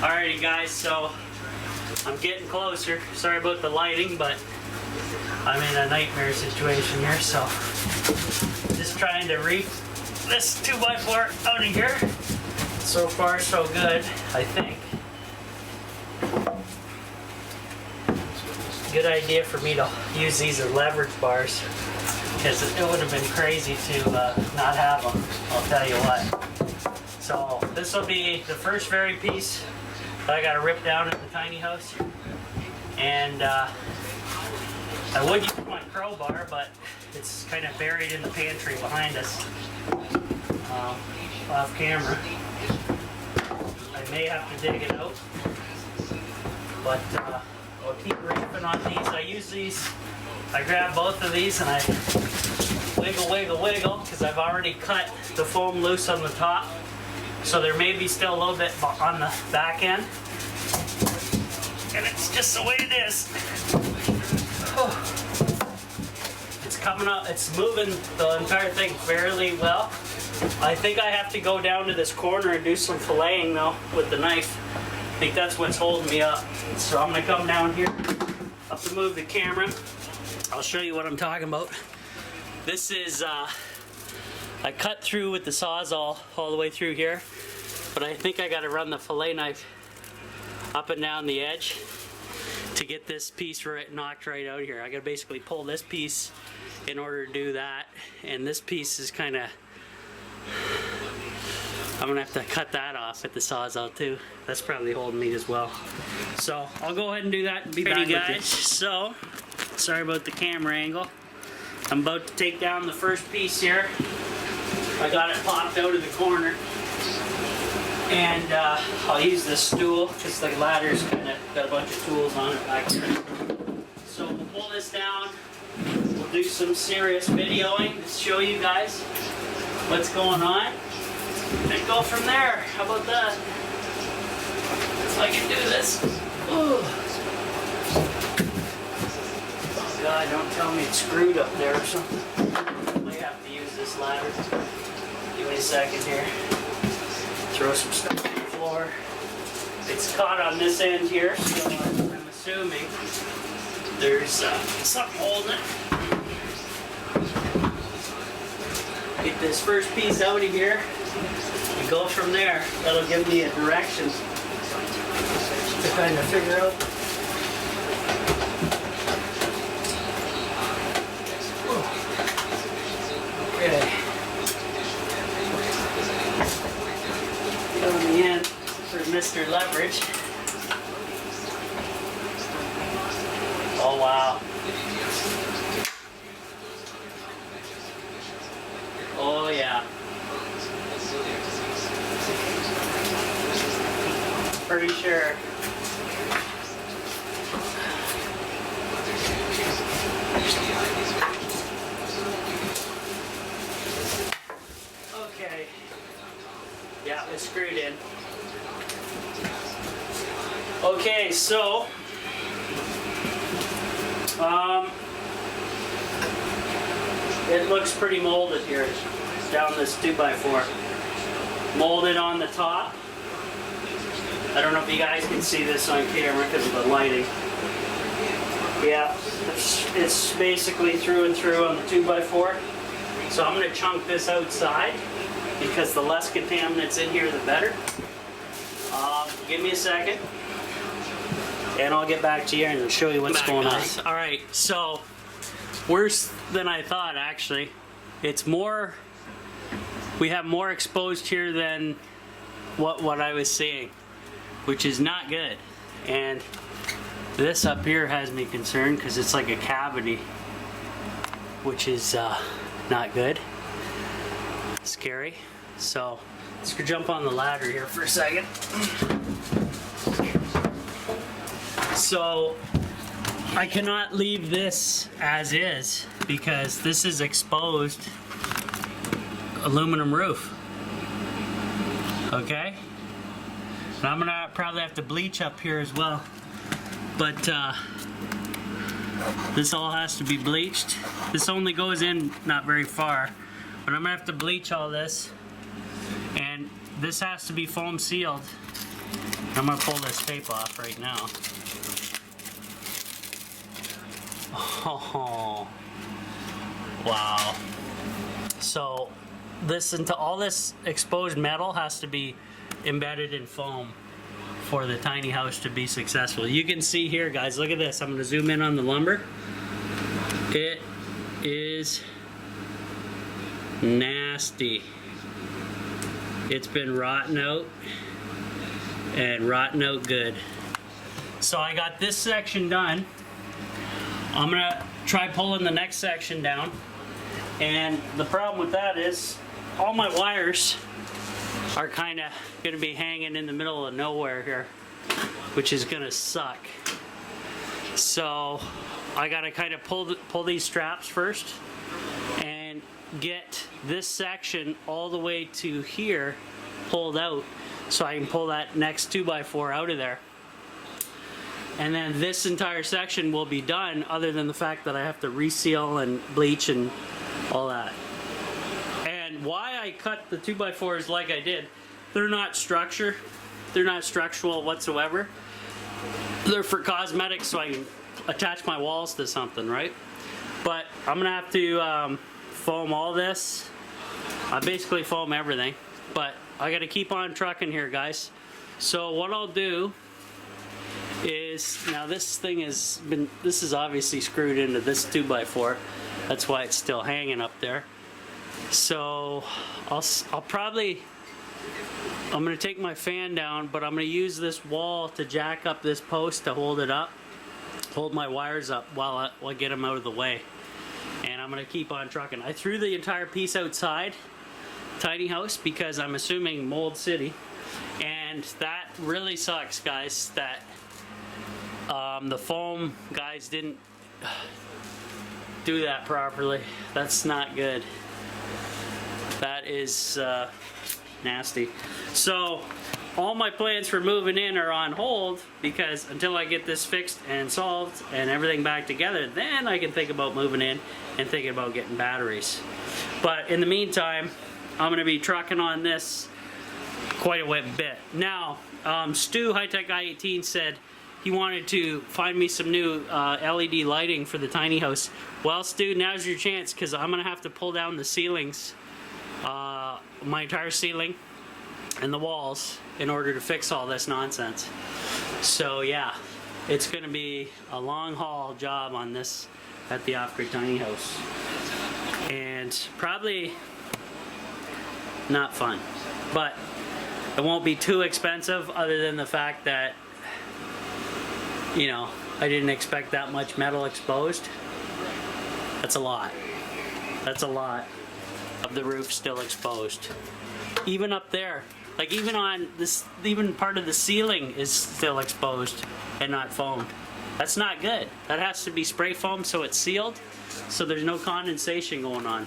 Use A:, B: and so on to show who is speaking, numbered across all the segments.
A: Alrighty guys, so I'm getting closer. Sorry about the lighting, but I'm in a nightmare situation here, so just trying to reap this 2x4 out of here. So far so good, I think. Good idea for me to use these as leverage bars, because it would have been crazy to not have them, I'll tell you what. So this will be the first very piece that I got to rip down at the tiny house. And I would use my crowbar, but it's kind of buried in the pantry behind us, off camera. I may have to dig it out, but I'll keep ripping on these. I use these, I grab both of these and I wiggle, because I've already cut the foam loose on the top. So there may be still a little bit on the back end. And it's just the way it is. It's coming up, it's moving the entire thing fairly well. I think I have to go down to this corner and do some filleting though with the knife. I think that's what's holding me up. So I'm gonna come down here. I'll have to move the camera. I'll show you what I'm talking about. This is, I cut through with the Sawzall all the way through here, but I think I gotta run the fillet knife up and down the edge to get this piece knocked right out here. I gotta basically pull this piece in order to do that, and this piece is kind of, I'm gonna have to cut that off at the Sawzall too. That's probably holding me as well. So I'll go ahead and do that and be back with you. So, sorry about the camera angle. I'm about to take down the first piece here. I got it popped out of the corner. And I'll use this stool because the ladder's kind of got a bunch of tools on it back there. So we'll pull this down. We'll do some serious videoing to show you guys what's going on. And go from there. How about that? If I can do this. Ooh. Oh God, don't tell me it's screwed up there or something. I might have to use this ladder. Give me a second here. Throw some stuff on the floor. It's caught on this end here, so I'm assuming there's something holding it. Get this first piece out of here and go from there. That'll give me a direction to kind of figure out. Okay. On the end for Mr. Leverage. Oh wow. Oh yeah. Pretty sure. Okay. Yeah, it's screwed in. Okay, so it looks pretty molded here down this 2x4. Molded on the top. I don't know if you guys can see this on camera because of the lighting. Yeah, it's basically through and through on the 2x4. So I'm going to chunk this outside, because the less contaminants in here, the better. Give me a second, and I'll get back to you and show you what's going on. All right, so worse than I thought, actually. It's more, we have more exposed here than what I was seeing, which is not good. And this up here has me concerned because it's like a cavity, which is not good. Scary. So let's go jump on the ladder here for a second. So I cannot leave this as is because this is exposed aluminum roof. Okay? And I'm gonna probably have to bleach up here as well. But this all has to be bleached. This only goes in not very far. But I'm gonna have to bleach all this. And this has to be foam sealed I'm gonna pull this tape off right now. Oh, wow. So all this exposed metal has to be embedded in foam for the tiny house to be successful. You can see here, guys, look at this. I'm gonna zoom in on the lumber. It is nasty. It's been rotting out and rotting out good. So I got this section done. I'm gonna try pulling the next section down. And the problem with that is all my wires are kind of gonna be hanging in the middle of nowhere here, which is gonna suck. So I gotta kind of pull these straps first and get this section all the way to here pulled out so I can pull that next 2x4 out of there. And then this entire section will be done, other than the fact that I have to reseal and bleach and all that. And why I cut the 2x4s like I did, they're not structural whatsoever. They're for cosmetics, so I can attach my walls to something, right? But I'm gonna have to foam all this. I basically foam everything, but I gotta keep on trucking here, guys. So what I'll do is, now this is obviously screwed into this 2x4. That's why it's still hanging up there. So I'm gonna take my fan down, but I'm gonna use this wall to jack up this post to hold it up, hold my wires up while I get them out of the way. And I'm gonna keep on trucking. I threw the entire piece outside, tiny house, because I'm assuming Mold City, and that really sucks, guys, that the foam guys didn't do that properly. That's not good. That is nasty. So all my plans for moving in are on hold, because until I get this fixed and solved and everything back together, then I can think about moving in and thinking about getting batteries. But in the meantime, I'm going to be trucking on this quite a bit. Now, Stu, High Tech I-18, said he wanted to find me some new LED lighting for the tiny house. Well, Stu, now's your chance, because I'm going to have to pull down the ceilings, my entire ceiling and the walls, in order to fix all this nonsense. So yeah, it's going to be a long haul job on this at the Off Grid Tiny House, and probably not fun, but it won't be too expensive, other than the fact that, you know, I didn't expect that much metal exposed. That's a lot. That's a lot of the roof still exposed. Even up there, like even on this, even part of the ceiling is still exposed and not foamed. That's not good. That has to be spray foamed so it's sealed, so there's no condensation going on.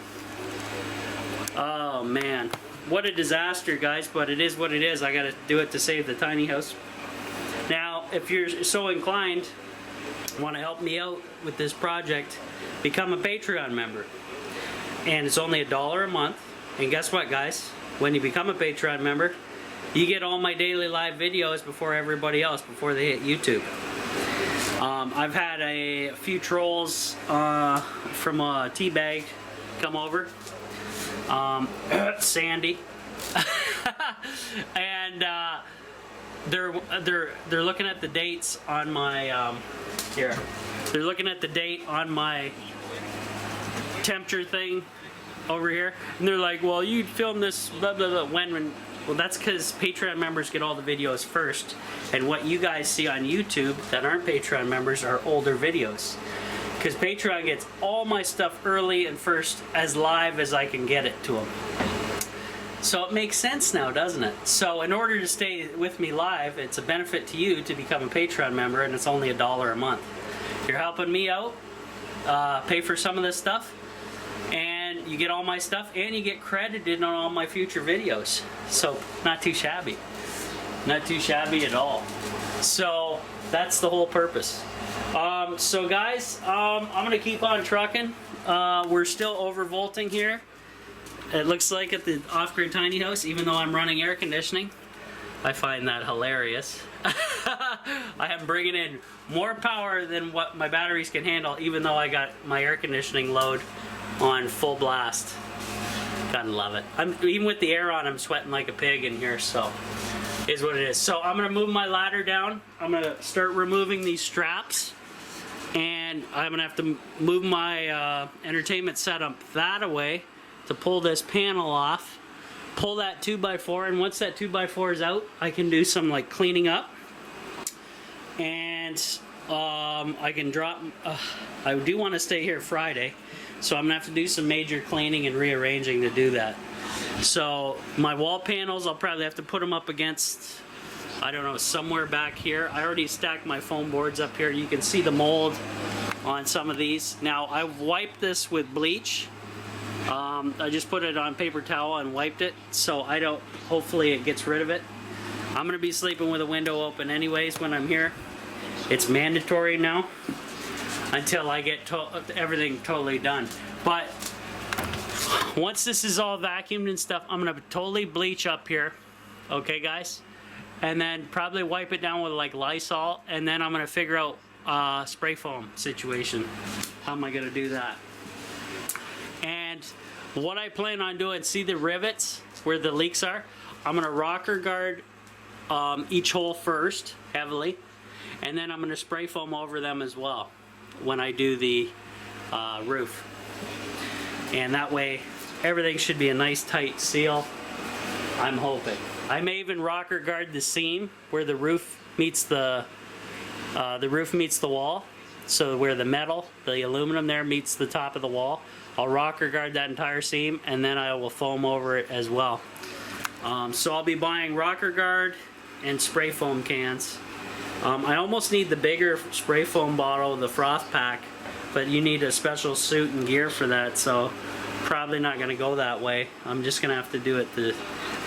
A: Oh man, what a disaster, guys, but it is what it is. I gotta do it to save the tiny house. Now, if you're so inclined, want to help me out with this project, become a Patreon member. And it's only $1 a month. And guess what, guys? When you become a Patreon member, you get all my daily live videos before everybody else, before they hit YouTube. I've had a few trolls from Teabag come over. Sandy. And they're looking at the dates on my here. They're looking at the date on my temperature thing over here, and they're like, "Well, you filmed this blah blah blah when." Well, that's because Patreon members get all the videos first, and what you guys see on YouTube that aren't Patreon members are older videos. Because Patreon gets all my stuff early and first, as live as I can get it to them. So it makes sense now, doesn't it? So in order to stay with me live, it's a benefit to you to become a Patreon member, and it's only $1 a month. You're helping me out, pay for some of this stuff, and you get all my stuff, and you get credited on all my future videos. So not too shabby. Not too shabby at all. So that's the whole purpose. So guys, I'm gonna keep on trucking. We're still overvolting here. It looks like at the Off Grid Tiny House, even though I'm running air conditioning. I find that hilarious. I am bringing in more power than what my batteries can handle, even though I got my air conditioning load on full blast. Gotta love it. Even with the air on, I'm sweating like a pig in here, so is what it is. So I'm gonna move my ladder down. I'm gonna start removing these straps, and I'm gonna have to move my entertainment setup that away to pull this panel off, pull that 2x4, and once that 2x4 is out, I can do some like cleaning up, and I can drop, I do want to stay here Friday, so I'm gonna have to do some major cleaning and rearranging to do that. So my wall panels, I'll probably have to put them up against, I don't know, somewhere back here. I already stacked my foam boards up here. You can see the mold on some of these. Now I wiped this with bleach. I just put it on paper towel and wiped it, so I don't, hopefully it gets rid of it. I'm gonna be sleeping with a window open anyways when I'm here. It's mandatory now until I get everything totally done. But once this is all vacuumed and stuff, I'm gonna totally bleach up here, okay guys? And then probably wipe it down with like Lysol, and then I'm gonna figure out spray foam situation. How am I gonna do that? And what I plan on doing, see the rivets where the leaks are? I'm gonna rocker guard each hole first, heavily, and then I'm gonna spray foam over them as well when I do the roof. And that way, everything should be a nice tight seal, I'm hoping. I may even rocker guard the seam where the roof meets the wall. So where the metal, the aluminum there meets the top of the wall, I'll rocker guard that entire seam, and then I will foam over it as well. So I'll be buying rocker guard and spray foam cans. I almost need the bigger spray foam bottle, the froth pack, but you need a special suit and gear for that, so probably not going to go that way. I'm just going to have to do it the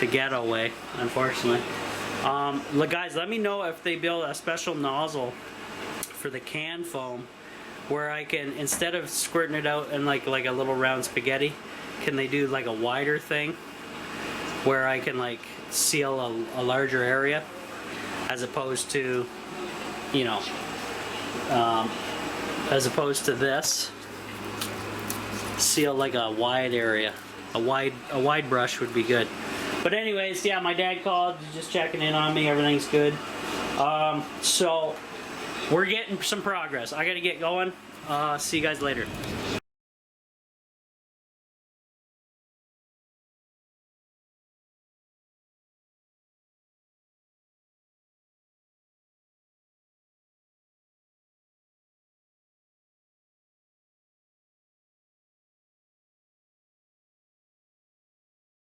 A: ghetto way, unfortunately. Guys, let me know if they build a special nozzle for the can foam where I can, instead of squirting it out in like a little round spaghetti, can they do like a wider thing where I can like seal a larger area as opposed to, you know, as opposed to this, seal like a wide area. A wide brush would be good. But anyways, yeah, my dad called, just checking in on me, everything's good. So we're getting some progress. I gotta get going. See you guys later.